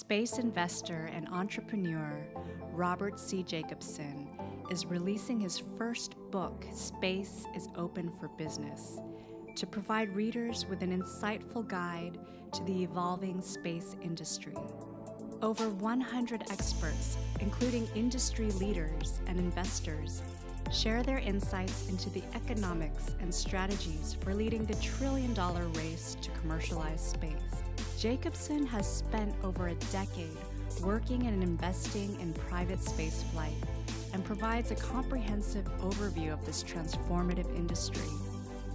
space investor and entrepreneur Robert C. Jacobson is releasing his first book, Space is Open for Business, to provide readers with an insightful guide to the evolving space industry. Over 100 experts, including industry leaders and investors, share their insights into the economics and strategies for leading the trillion-dollar race to commercialize space. Jacobson has spent over a decade working and investing in private space flight and provides a comprehensive overview of this transformative industry.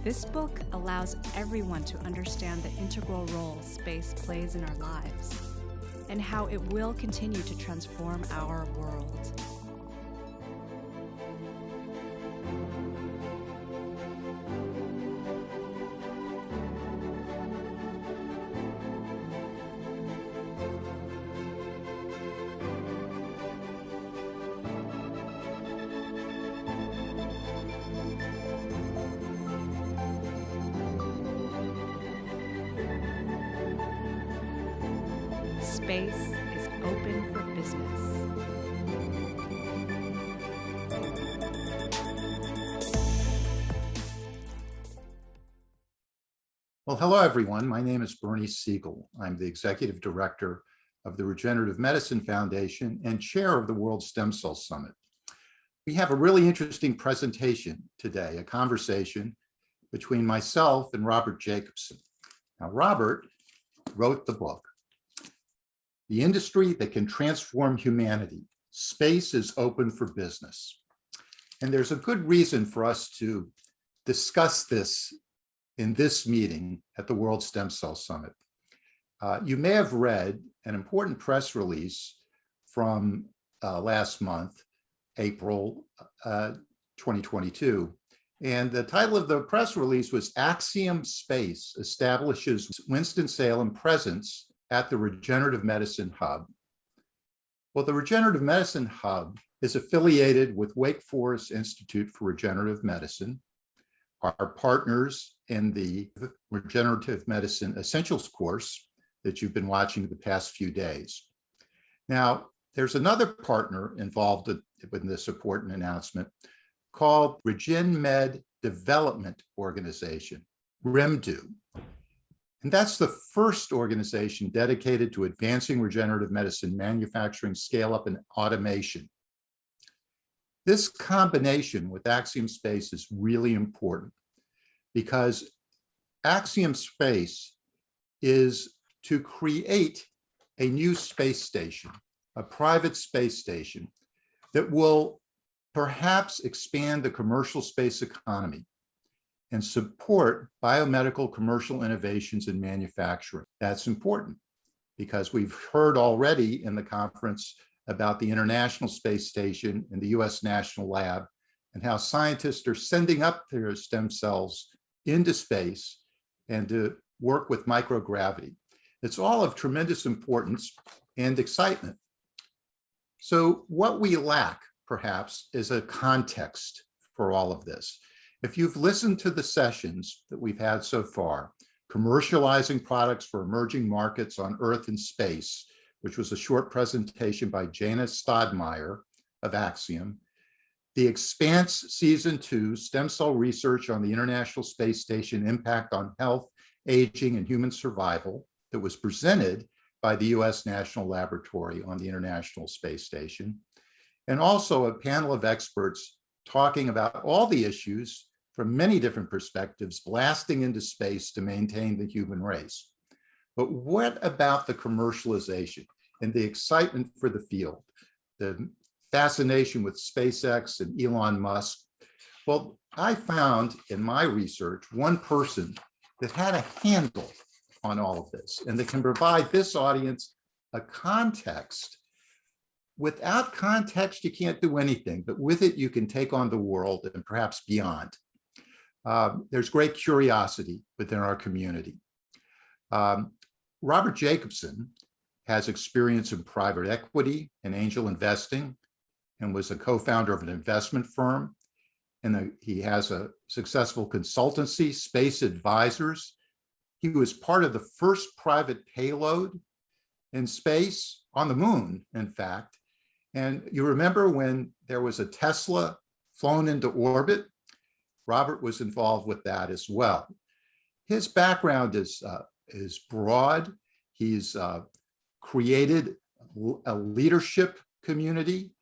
This book allows everyone to understand the integral role space plays in our lives and how it will continue to transform our world. Space is open for business. Well, hello, everyone. My name is Bernie Siegel. I'm the Executive Director of the Regenerative Medicine Foundation and Chair of the World Stem Cell Summit. We have a really interesting presentation today, a conversation between myself and Robert Jacobson. Now, Robert wrote the book, The Industry That Can Transform Humanity. Space is Open for Business. And there's a good reason for us to discuss this in this meeting at the World Stem Cell Summit. You may have read an important press release from last month, April 2022. And the title of the press release was Axiom Space Establishes Winston-Salem Presence at the Regenerative Medicine Hub. Well, the Regenerative Medicine Hub is affiliated with Wake Forest Institute for Regenerative Medicine, our partners in the Regenerative Medicine Essentials course that you've been watching the past few days. Now, there's another partner involved in this important announcement called RegenMed Development Organization, REMDO. And that's the first organization dedicated to advancing regenerative medicine manufacturing, scale-up, and automation. This combination with Axiom Space is really important because Axiom Space is to create a new space station, a private space station that will perhaps expand the commercial space economy and support biomedical commercial innovations in manufacturing. That's important because we've heard already in the conference about the International Space Station and the US National Lab and how scientists are sending up their stem cells into space and to work with microgravity. It's all of tremendous importance and excitement. So what we lack, perhaps, is a context for all of this. If you've listened to the sessions that we've had so far, commercializing products for emerging markets on Earth and space, which was a short presentation by Jana Stodmeyer of Axiom, The Expanse Season 2, Stem Cell Research on the International Space Station, Impact on Health, Aging, and Human Survival, that was presented by the US National Laboratory on the International Space Station, and also a panel of experts talking about all the issues from many different perspectives, blasting into space to maintain the human race. But what about the commercialization and the excitement for the field, the fascination with SpaceX and Elon Musk? Well, I found in my research one person that had a handle on all of this and that can provide this audience a context. Without context, you can't do anything, but with it, you can take on the world and perhaps beyond. There's great curiosity within our community. Robert Jacobson has experience in private equity and angel investing and was a co-founder of an investment firm. And he has a successful consultancy, Space Advisors. He was part of the first private payload in space, on the moon, in fact. And you remember when there was a Tesla flown into orbit? Robert was involved with that as well. His background is broad. He's created a leadership community,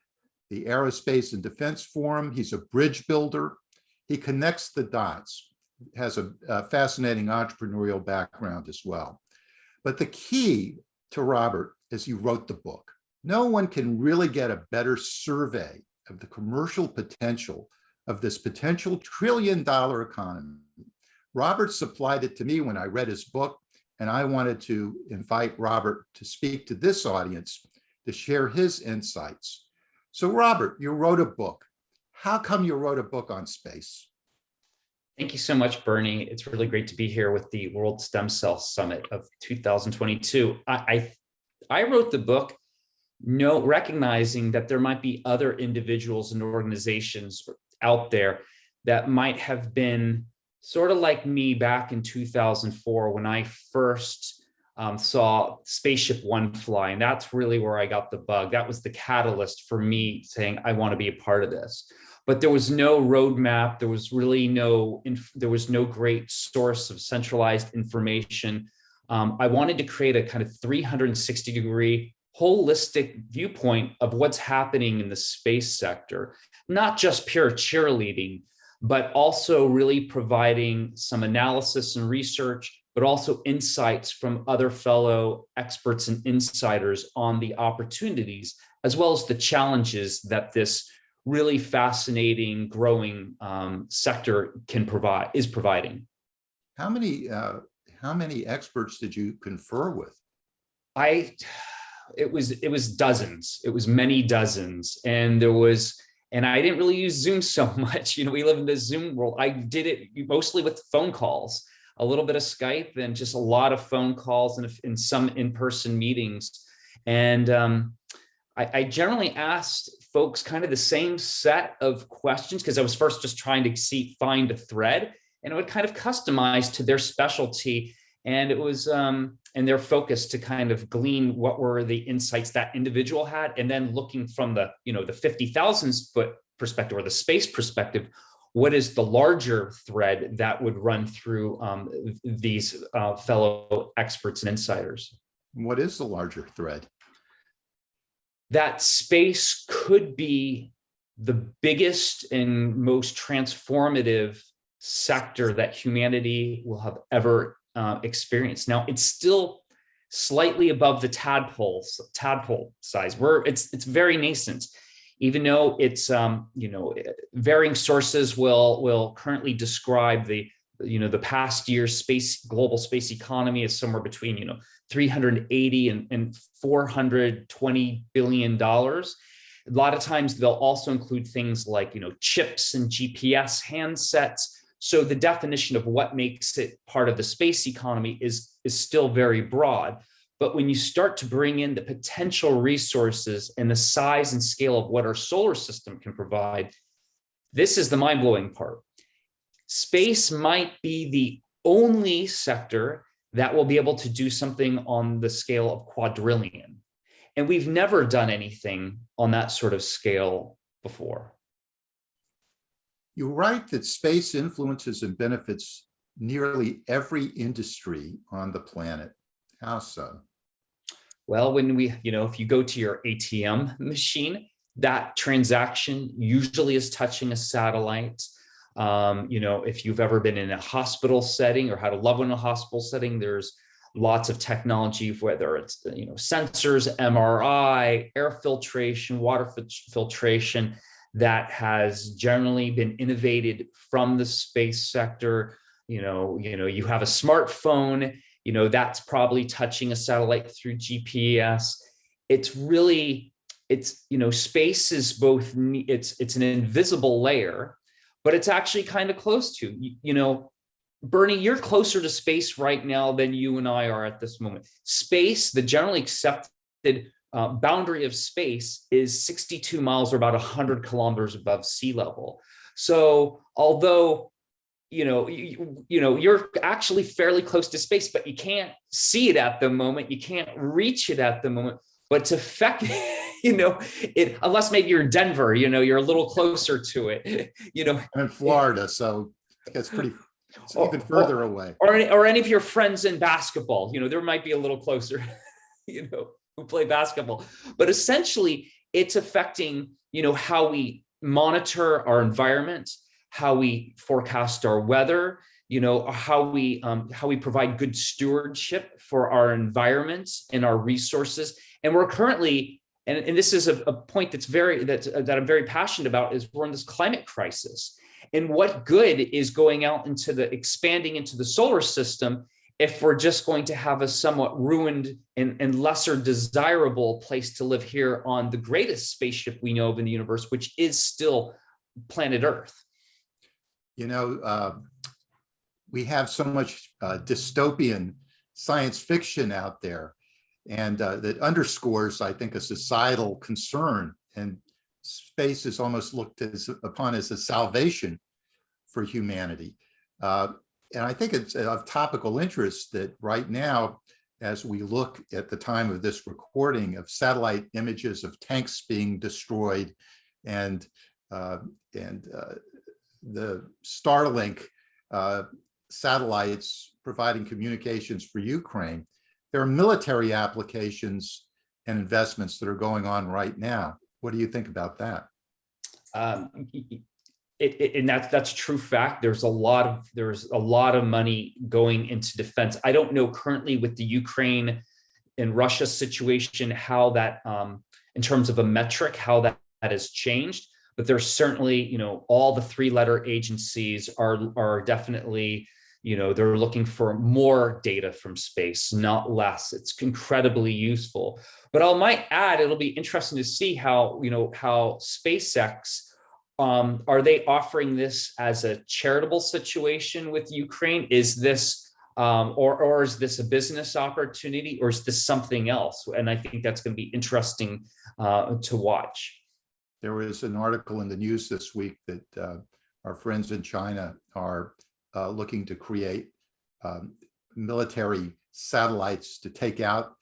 the Aerospace and Defense Forum. He's a bridge builder. He connects the dots, has a fascinating entrepreneurial background as well. But the key to Robert is he wrote the book. No one can really get a better survey of the commercial potential of this potential trillion-dollar economy. Robert supplied it to me when I read his book, and I wanted to invite Robert to speak to this audience to share his insights. So Robert, you wrote a book. How come you wrote a book on space? Thank you so much, Bernie. It's really great to be here with the World Stem Cell Summit of 2022. I wrote the book recognizing that there might be other individuals and organizations out there that might have been sort of like me back in 2004 when I first saw Spaceship One fly. And that's really where I got the bug. That was the catalyst for me saying, I want to be a part of this. But there was no roadmap. There was really no great source of centralized information. I wanted to create a kind of 360-degree holistic viewpoint of what's happening in the space sector, not just pure cheerleading, but also really providing some analysis and research, but also insights from other fellow experts and insiders on the opportunities, as well as the challenges that this really fascinating, growing sector is providing. How many experts did you confer with? It was dozens. It was many dozens, and I didn't really use Zoom so much. We live in the Zoom world. I did it mostly with phone calls, a little bit of Skype, and just a lot of phone calls and some in-person meetings. And I generally asked folks kind of the same set of questions because I was first just trying to find a thread, and it would kind of customize to their specialty. And it was and their focus to kind of glean what were the insights that individual had, and then looking from the 50,000 foot perspective or the space perspective, what is the larger thread that would run through these fellow experts and insiders? What is the larger thread? That space could be the biggest and most transformative sector that humanity will have ever experienced. Now, it's still slightly above the tadpole size. It's very nascent, even though it's varying sources will currently describe the past year's global space economy is somewhere between 380 and 420 billion dollars. A lot of times they'll also include things like chips and GPS handsets. So the definition of what makes it part of the space economy is still very broad. But when you start to bring in the potential resources and the size and scale of what our solar system can provide, this is the mind-blowing part. Space might be the only sector that will be able to do something on the scale of quadrillion. And we've never done anything on that sort of scale before. You write that space influences and benefits nearly every industry on the planet. How so? Well, if you go to your ATM machine, that transaction usually is touching a satellite. If you've ever been in a hospital setting or had a loved one in a hospital setting, there's lots of technology, whether it's sensors, MRI, air filtration, water filtration, that has generally been innovated from the space sector. You have a smartphone, that's probably touching a satellite through GPS. Space is both, it's an invisible layer, but it's actually kind of close to, Bernie, you're closer to space right now than you and I are at this moment. Space, the generally accepted boundary of space is 62 miles or about 100 kilometers above sea level. So although you're actually fairly close to space, but you can't see it at the moment. You can't reach it at the moment. But to affect, it, unless maybe you're in Denver, you're a little closer to it, I'm in Florida, so it's even further away. Or any of your friends in basketball, there might be a little closer, who play basketball. But essentially, it's affecting, how we monitor our environment, how we forecast our weather, how we provide good stewardship for our environments and our resources. And we're currently, and this is a point that I'm very passionate about, is we're in this climate crisis. And what good is going out expanding into the solar system if we're just going to have a somewhat ruined and lesser desirable place to live here on the greatest spaceship we know of in the universe, which is still planet Earth? We have so much dystopian science fiction out there, and that underscores, I think, a societal concern. And space is almost looked upon as a salvation for humanity. And I think it's of topical interest that right now, as we look at the time of this recording of satellite images of tanks being destroyed and the Starlink satellites providing communications for Ukraine, there are military applications and investments that are going on right now. What do you think about that? And that's true fact. There's a lot of money going into defense. I don't know currently with the Ukraine and Russia situation how that, in terms of a metric, how that has changed. But there's certainly, all the three-letter agencies are definitely, they're looking for more data from space, not less. It's incredibly useful. But I might add, it'll be interesting to see how SpaceX, are they offering this as a charitable situation with Ukraine? Is this, or is this a business opportunity, or is this something else? And I think that's going to be interesting to watch. There was an article in the news this week that our friends in China are looking to create military satellites to take out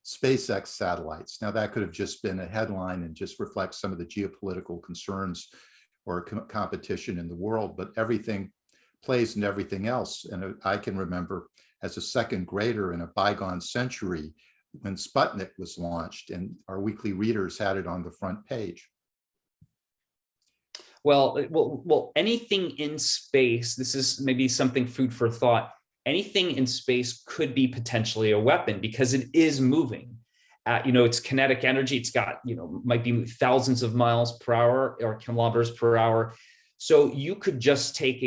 SpaceX satellites. Now, that could have just been a headline and just reflects some of the geopolitical concerns or competition in the world, but everything plays into everything else. And I can remember as a second grader in a bygone century when Sputnik was launched, and our weekly readers had it on the front page. Well, anything in space, this is maybe something food for thought. Anything in space could be potentially a weapon because it is moving. It's kinetic energy. It's got, might be thousands of miles per hour or kilometers per hour. So you could just take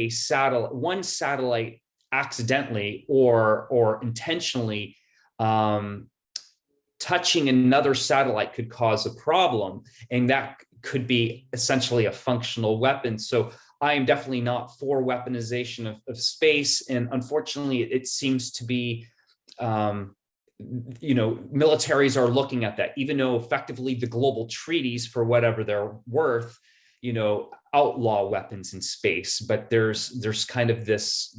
one satellite accidentally or intentionally touching another satellite could cause a problem. And that could be essentially a functional weapon. So I am definitely not for weaponization of space. And unfortunately, it seems to be, militaries are looking at that, even though effectively the global treaties, for whatever they're worth, outlaw weapons in space. But there's kind of this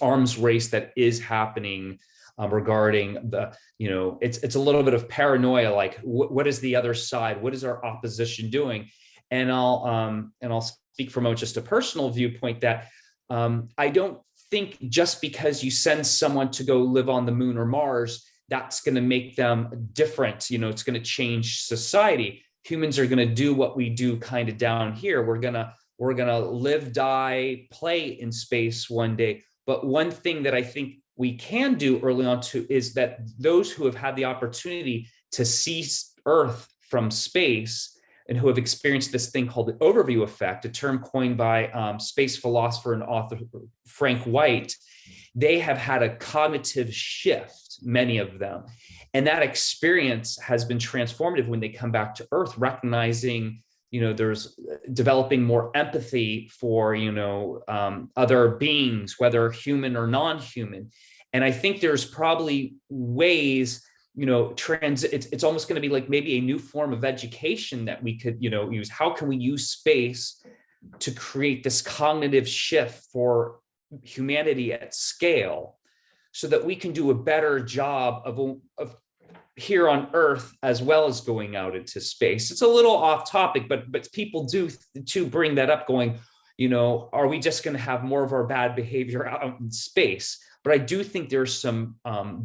arms race that is happening regarding the, it's a little bit of paranoia, like what is the other side? What is our opposition doing? And I'll speak from just a personal viewpoint that I don't think just because you send someone to go live on the moon or Mars, that's going to make them different. It's going to change society. Humans are going to do what we do kind of down here. We're going to live, die, play in space one day. But one thing that I think we can do early on too is that those who have had the opportunity to see Earth from space and who have experienced this thing called the overview effect, a term coined by space philosopher and author Frank White, they have had a cognitive shift, many of them. And that experience has been transformative when they come back to Earth, recognizing, there's developing more empathy for, other beings, whether human or non-human. And I think there's probably ways, it's almost going to be like maybe a new form of education that we could, use. How can we use space to create this cognitive shift for humanity at scale so that we can do a better job of here on Earth as well as going out into space. It's a little off topic, but people do to bring that up going, are we just going to have more of our bad behavior out in space? But I do think there's some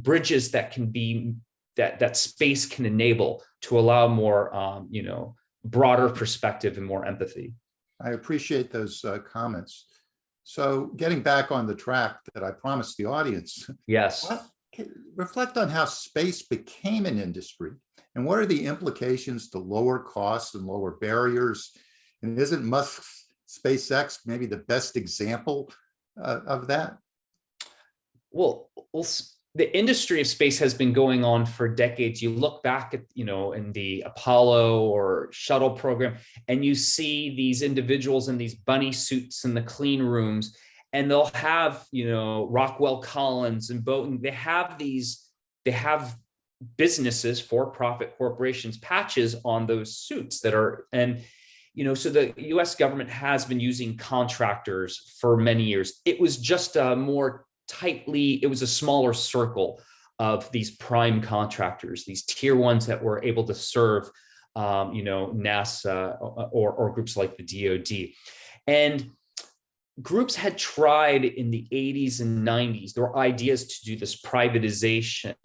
bridges that can be that space can enable to allow more, broader perspective and more empathy. I appreciate those comments. So getting back on the track that I promised the audience. Yes. Reflect on how space became an industry and what are the implications to lower costs and lower barriers? And isn't Musk's SpaceX maybe the best example of that? Well, the industry of space has been going on for decades. You look back at, in the Apollo or shuttle program, and you see these individuals in these bunny suits in the clean rooms, and they'll have, Rockwell Collins and Bowden. They have businesses, for-profit corporations, patches on those suits that are, and, so the US government has been using contractors for many years. It was just a more it was a smaller circle of these prime contractors, these tier ones that were able to serve, NASA or groups like the DoD. And groups had tried in the 80s and 90s. There were ideas to do this privatization,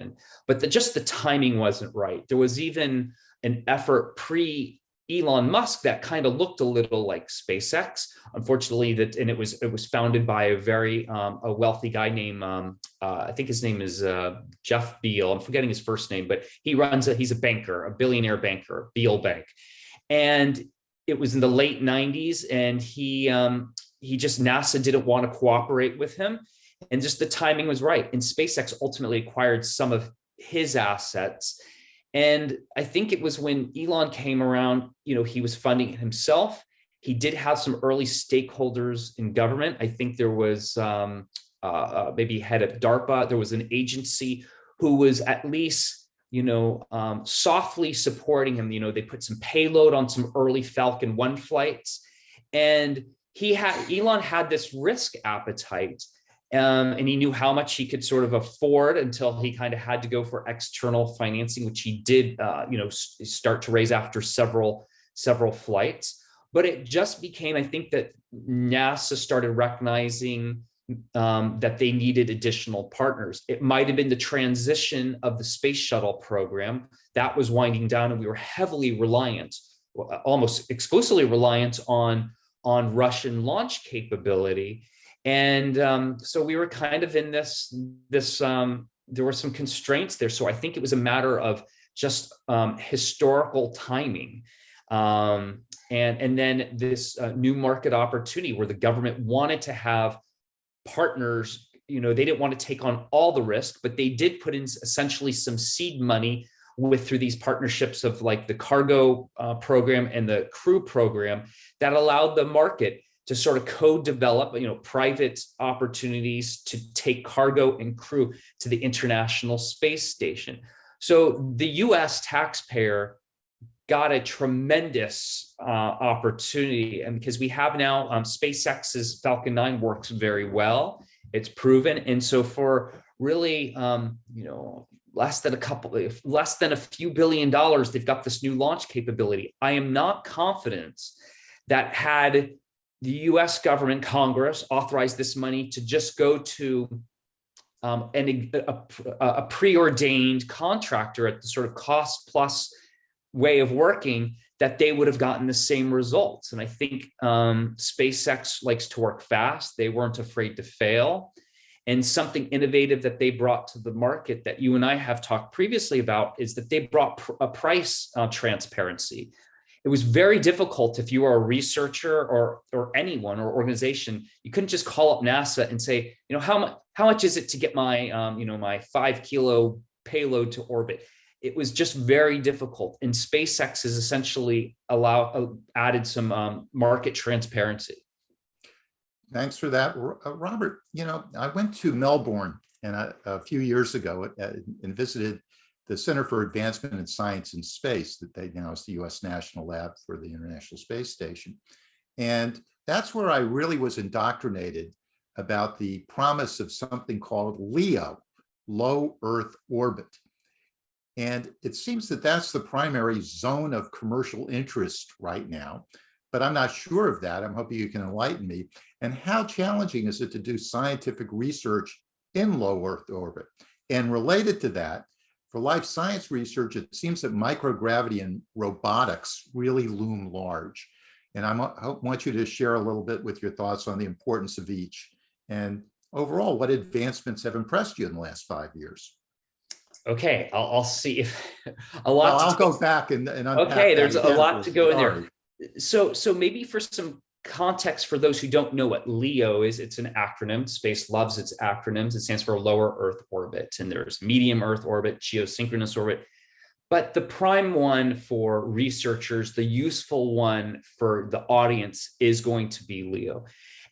but just the timing wasn't right. There was even an effort Elon Musk that kind of looked a little like SpaceX. Unfortunately, it was founded by a very a wealthy guy named I think his name is Jeff Beal. I'm forgetting his first name, but he's a banker, a billionaire banker, Beal Bank, and it was in the late 90s, and NASA didn't want to cooperate with him, and just the timing was right. And SpaceX ultimately acquired some of his assets. And I think it was when Elon came around, he was funding it himself. He did have some early stakeholders in government. I think there was maybe head of DARPA. There was an agency who was at least, softly supporting him. They put some payload on some early Falcon 1 flights. And Elon had this risk appetite. And he knew how much he could sort of afford until he kind of had to go for external financing, which he did, start to raise after several flights. But it just became, I think that NASA started recognizing that they needed additional partners. It might have been the transition of the space shuttle program that was winding down, and we were heavily reliant, almost exclusively reliant on Russian launch capability. And so we were kind of in this there were some constraints there. So I think it was a matter of just historical timing. And then this new market opportunity where the government wanted to have partners, they didn't want to take on all the risk, but they did put in essentially some seed money through these partnerships of like the cargo program and the crew program that allowed the market to sort of co-develop, private opportunities to take cargo and crew to the International Space Station. So the US taxpayer got a tremendous opportunity, and because we have now SpaceX's Falcon 9 works very well, it's proven, and so for really, less than a few $1 billion, they've got this new launch capability. I am not confident that had the US government, Congress, authorized this money to just go to a preordained contractor at the sort of cost plus way of working, that they would have gotten the same results. And I think SpaceX likes to work fast. They weren't afraid to fail. And something innovative that they brought to the market that you and I have talked previously about is that they brought a price transparency. It was very difficult if you were a researcher or anyone or organization. You couldn't just call up NASA and say, how much is it to get my my 5 kilo payload to orbit? It was just very difficult. And SpaceX has essentially added some market transparency. Thanks for that, Robert. I went to Melbourne a few years ago and visited the Center for Advancement in Science and Space that now is the U.S. National Lab for the International Space Station. And that's where I really was indoctrinated about the promise of something called LEO, low Earth orbit. And it seems that that's the primary zone of commercial interest right now, but I'm not sure of that. I'm hoping you can enlighten me. And how challenging is it to do scientific research in low Earth orbit? And related to that, for life science research, it seems that microgravity and robotics really loom large. And I want you to share a little bit with your thoughts on the importance of each. And overall, what advancements have impressed you in the last 5 years? Okay, I'll see if a Well, lot. I'll go back and unpack Okay, that there's a again lot for to go in there. Ari. So maybe for some context for those who don't know what LEO is, it's an acronym. Space loves its acronyms. It stands for lower Earth orbit, and there's medium Earth orbit, geosynchronous orbit. But the prime one for researchers, the useful one for the audience, is going to be LEO.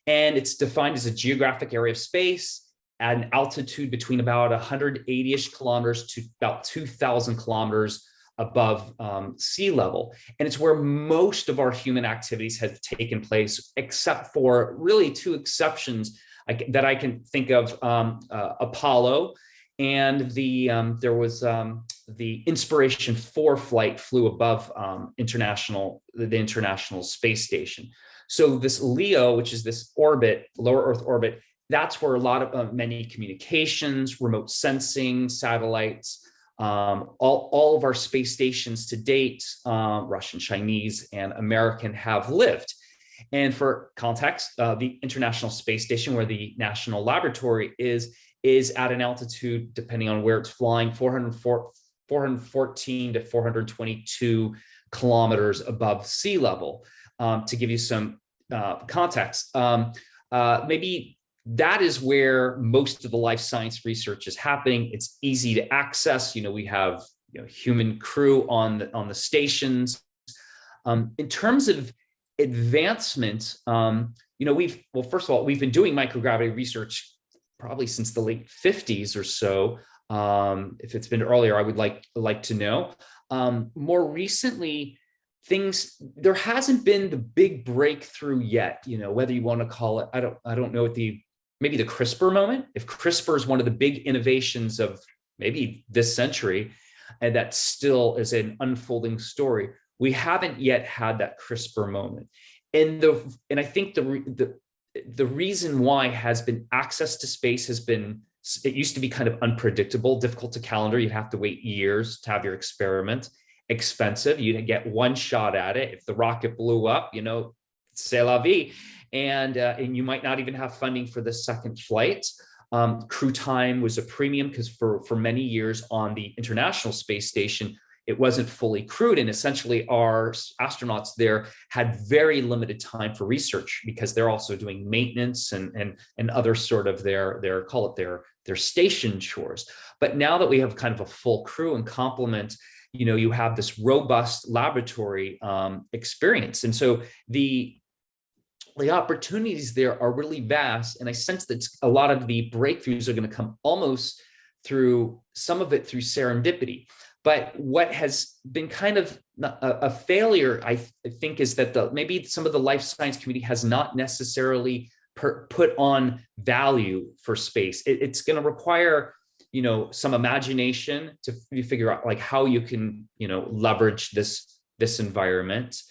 And it's defined as a geographic area of space at an altitude between about 180-ish kilometers to about 2,000 kilometers above sea level. And it's where most of our human activities have taken place, except for really two exceptions that I can think of, Apollo, and there was the Inspiration 4 flight flew above the International Space Station. So this LEO, which is this orbit, lower Earth orbit, that's where a lot of many communications, remote sensing, satellites, all of our space stations to date, Russian, Chinese, and American, have lived. And for context, the International Space Station, where the National Laboratory is at an altitude, depending on where it's flying, 414 to 422 kilometers above sea level. To give you some context, maybe that is where most of the life science research is happening. It's easy to access. We have human crew on the stations. In terms of advancement, first of all, we've been doing microgravity research probably since the late 50s or so. If it's been earlier, I would like to know. More recently, there hasn't been the big breakthrough yet. Whether you want to call it, I don't know what maybe the CRISPR moment. If CRISPR is one of the big innovations of maybe this century, and that still is an unfolding story, we haven't yet had that CRISPR moment. And I think the reason why has been access to space it used to be kind of unpredictable, difficult to calendar. You'd have to wait years to have your experiment, expensive. You'd get one shot at it. If the rocket blew up, c'est la vie. And you might not even have funding for the second flight. Crew time was a premium because for many years on the International Space Station, it wasn't fully crewed. And essentially our astronauts there had very limited time for research because they're also doing maintenance and other sort of their station chores. But now that we have kind of a full crew and complement, you have this robust laboratory experience. And so the opportunities there are really vast. And I sense that a lot of the breakthroughs are going to come almost through some of it through serendipity. But what has been kind of a failure, I think, is that maybe some of the life science community has not necessarily put on value for space. It's going to require, some imagination to figure out like how you can, leverage this environment.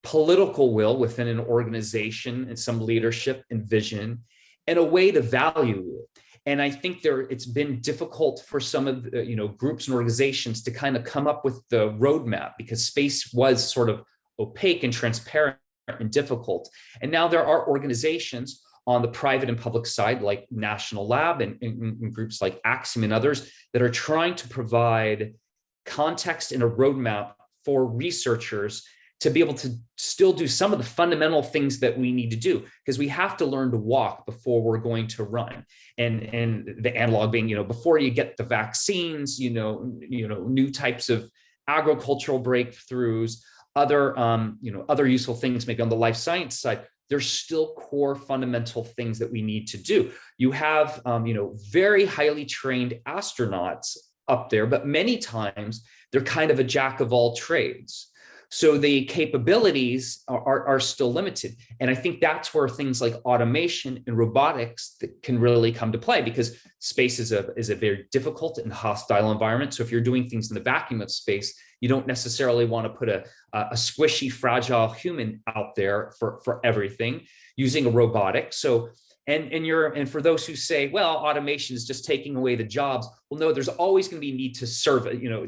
Political will within an organization and some leadership and vision, and a way to value it. And I think it's been difficult for some of the, groups and organizations to kind of come up with the roadmap because space was sort of opaque and transparent and difficult. And now there are organizations on the private and public side, like National Lab and groups like Axiom and others, that are trying to provide context and a roadmap for researchers to be able to still do some of the fundamental things that we need to do, because we have to learn to walk before we're going to run. And the analog being, before you get the vaccines, new types of agricultural breakthroughs, other useful things maybe on the life science side, there's still core fundamental things that we need to do. You have, very highly trained astronauts up there, but many times they're kind of a jack of all trades. So the capabilities are still limited. And I think that's where things like automation and robotics that can really come to play, because space is a very difficult and hostile environment. So if you're doing things in the vacuum of space, you don't necessarily want to put a squishy, fragile human out there for everything using a robotic. So and for those who say, well, automation is just taking away the jobs. Well, no, there's always going to be need to serve,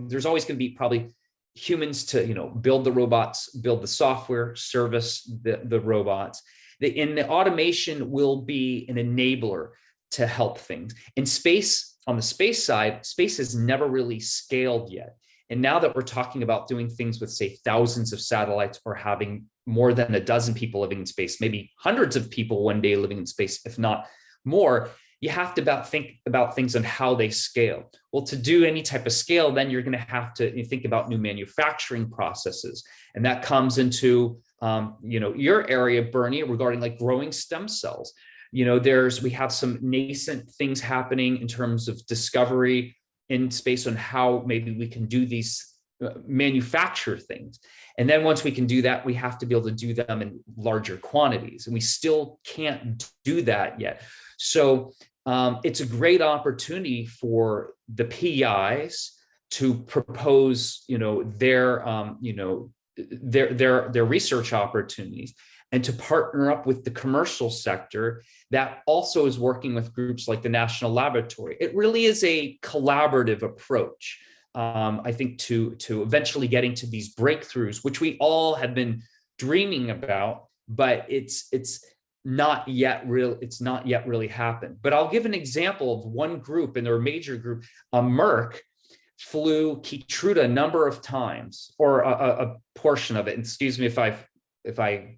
there's always going to be probably humans to, build the robots, build the software, service the robots. And the automation will be an enabler to help things. In space, on the space side, space has never really scaled yet. And now that we're talking about doing things with, say, thousands of satellites, or having more than a dozen people living in space, maybe hundreds of people one day living in space, if not more, you have to think about things and how they scale. Well, to do any type of scale, then you're going to have to think about new manufacturing processes. And that comes into, your area, Bernie, regarding like growing stem cells. We have some nascent things happening in terms of discovery in space on how maybe we can do these manufacture things. And then once we can do that, we have to be able to do them in larger quantities. And we still can't do that yet. So it's a great opportunity for the PIs to propose, their research opportunities, and to partner up with the commercial sector that also is working with groups like the National Laboratory. It really is a collaborative approach, I think, to eventually getting to these breakthroughs, which we all have been dreaming about, but it's not yet really happened. But I'll give an example of one group, and they're a major group. Merck flew Keytruda a number of times, or a portion of it. And excuse me if I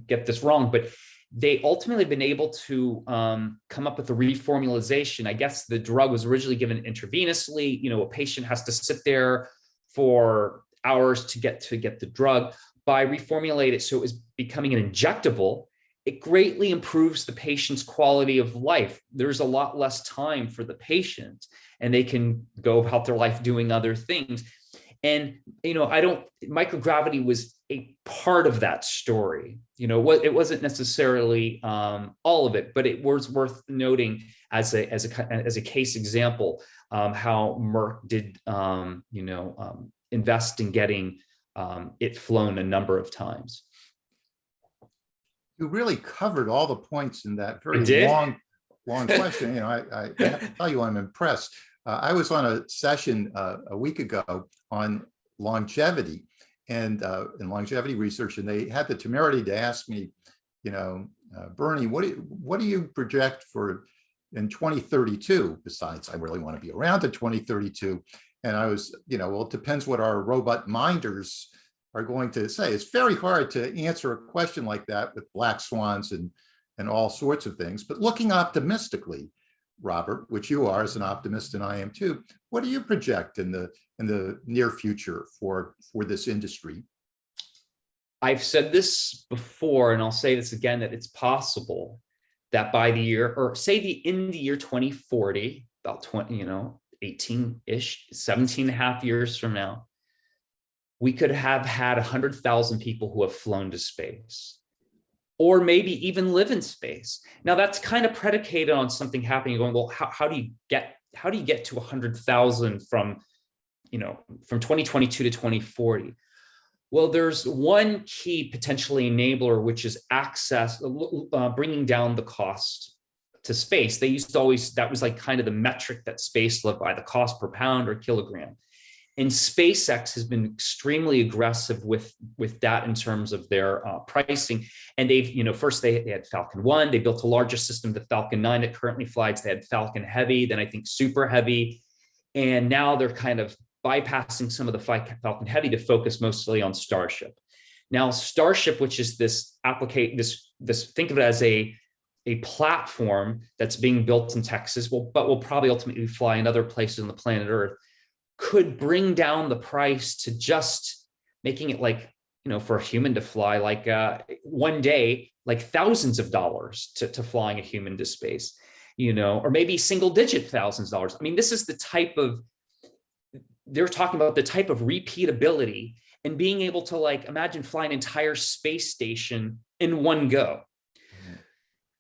get this wrong, but they ultimately been able to come up with a reformulation. I guess the drug was originally given intravenously. A patient has to sit there for hours to get the drug. By reformulating it so it was becoming an injectable, it greatly improves the patient's quality of life. There's a lot less time for the patient, and they can go about their life doing other things. And, microgravity was a part of that story. It wasn't necessarily all of it, but it was worth noting as a case example, how Merck did, invest in getting it flown a number of times. You really covered all the points in that very long question. I have to tell you, I'm impressed. I was on a session a week ago on longevity and longevity research, and they had the temerity to ask me, Bernie, what do you project for in 2032? Besides, I really want to be around to 2032. And I was, well, it depends what our robot minders are going to say. It's very hard to answer a question like that with black swans and all sorts of things. But looking optimistically, Robert, which you are as an optimist and I am too, what do you project in the near future for this industry? I've said this before, and I'll say this again, that it's possible that by the year, or say in the year 2040, about 18-ish, 17 and a half years from now, we could have had 100,000 people who have flown to space, or maybe even live in space. Now that's kind of predicated on something happening. Going, well, how do you get to 100,000 from 2022 to 2040? Well, there's one key potentially enabler, which is access, bringing down the cost to space. They used to always, that was like kind of the metric that space lived by, the cost per pound or kilogram. And SpaceX has been extremely aggressive with that in terms of their pricing. And they've, first they had Falcon 1, they built a larger system, the Falcon 9 that currently flies. They had Falcon Heavy, then I think Super Heavy. And now they're kind of bypassing some of the Falcon Heavy to focus mostly on Starship. Now, Starship, which is this think of it as a platform that's being built in Texas, but will probably ultimately fly in other places on the planet Earth, could bring down the price to just making it like, for a human to fly, like one day, like thousands of dollars to flying a human to space, or maybe single digit thousands of dollars. I mean, this is the type of they're talking about the type of repeatability and being able to, like, imagine flying an entire space station in one go.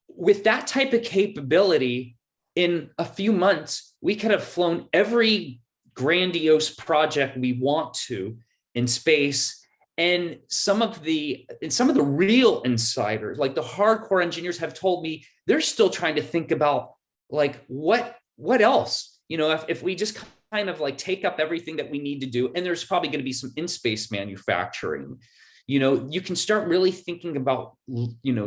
With that type of capability, in a few months, we could have flown every grandiose project we want to in space. And some of the real insiders, like the hardcore engineers, have told me they're still trying to think about, like, what else, if we just kind of like take up everything that we need to do. And there's probably going to be some in-space manufacturing. You can start really thinking about,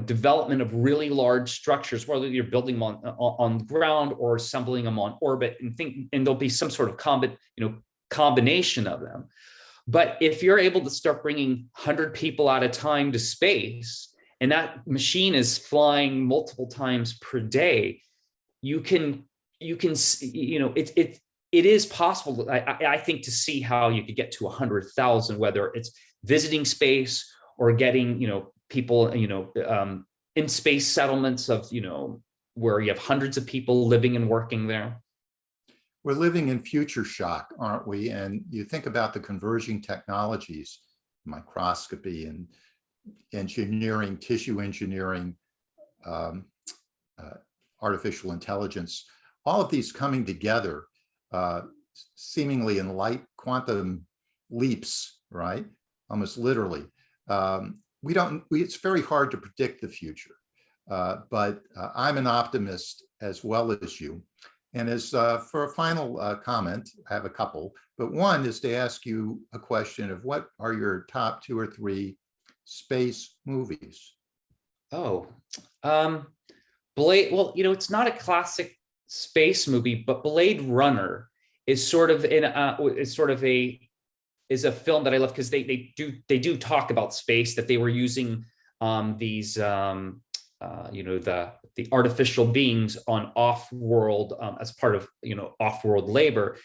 development of really large structures, whether you're building them on the ground or assembling them on orbit, and there'll be some sort of combination of them. But if you're able to start bringing 100 people at a time to space, and that machine is flying multiple times per day, it is possible, I think, to see how you could get to 100,000, whether it's visiting space or getting, people, in space settlements of, where you have hundreds of people living and working there. We're living in future shock, aren't we? And you think about the converging technologies, microscopy and engineering, tissue engineering, artificial intelligence, all of these coming together, seemingly in light quantum leaps, right? Almost literally. It's very hard to predict the future, but I'm an optimist as well as you. And as for a final comment, I have a couple, but one is to ask you a question of what are your top 2 or 3 space movies? Oh, Blade. Well, it's not a classic space movie, but Blade Runner is sort of is a film that I love, because they do talk about space, that they were using these the artificial beings on off-world, as part of off-world labor.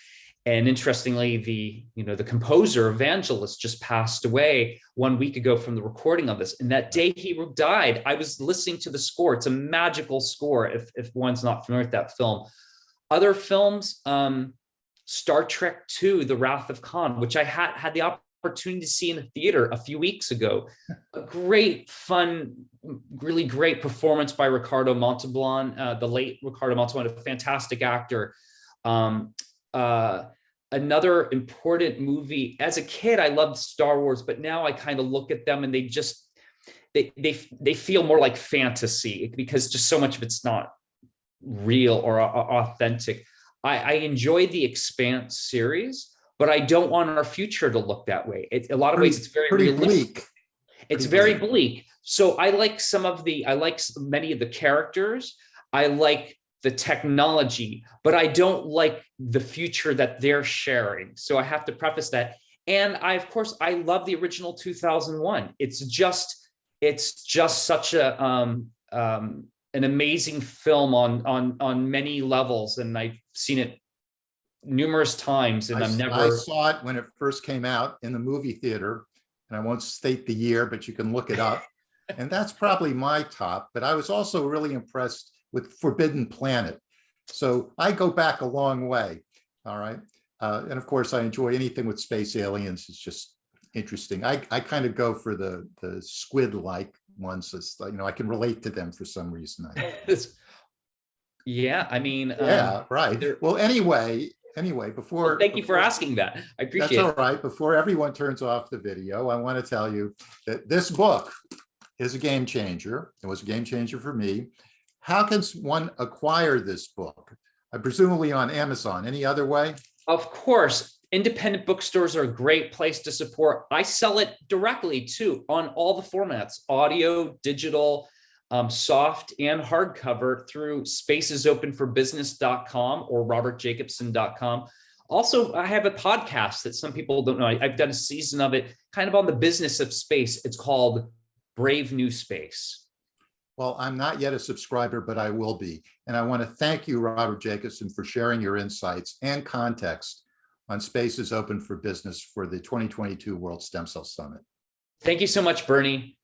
And interestingly, the composer Evangelist just passed away 1 week ago from the recording of this. And that day he died, I was listening to the score. It's a magical score if one's not familiar with that film. Other films, Star Trek II, The Wrath of Khan, which I had the opportunity to see in the theater a few weeks ago. A great, fun, really great performance by Ricardo Montalban, the late Ricardo Montalban, a fantastic actor. Another important movie. As a kid, I loved Star Wars, but now I kind of look at them and they feel more like fantasy, because just so much of it's not real or authentic. I enjoy the Expanse series, but I don't want our future to look that way. A lot of ways, it's very realistic. Bleak. It's very bleak. So I like many of the characters. I like the technology, but I don't like the future that they're sharing. So I have to preface that. And I love the original 2001. It's just such an amazing film on many levels, and I've seen it numerous times, and I saw it when it first came out in the movie theater, and I won't state the year, but you can look it up. And that's probably my top. But I was also really impressed with Forbidden Planet. So I go back a long way. All right. And of course, I enjoy anything with space aliens. It's just interesting. I kind of go for the squid-like ones. It's, I can relate to them for some reason. Yeah, I mean, yeah, right. Well, anyway, before. Thank you for asking that. I appreciate it. That's all right. Before everyone turns off the video, I want to tell you that this book is a game changer. It was a game changer for me. How can one acquire this book? Presumably on Amazon. Any other way? Of course. Independent bookstores are a great place to support. I sell it directly too, on all the formats: audio, digital, soft, and hardcover, through spacesopenforbusiness.com or robertjacobson.com. Also, I have a podcast that some people don't know. I've done a season of it, kind of on the business of space. It's called Brave New Space. Well, I'm not yet a subscriber, but I will be. And I want to thank you, Robert Jacobson, for sharing your insights and context on Space is Open for Business for the 2022 World Stem Cell Summit. Thank you so much, Bernie.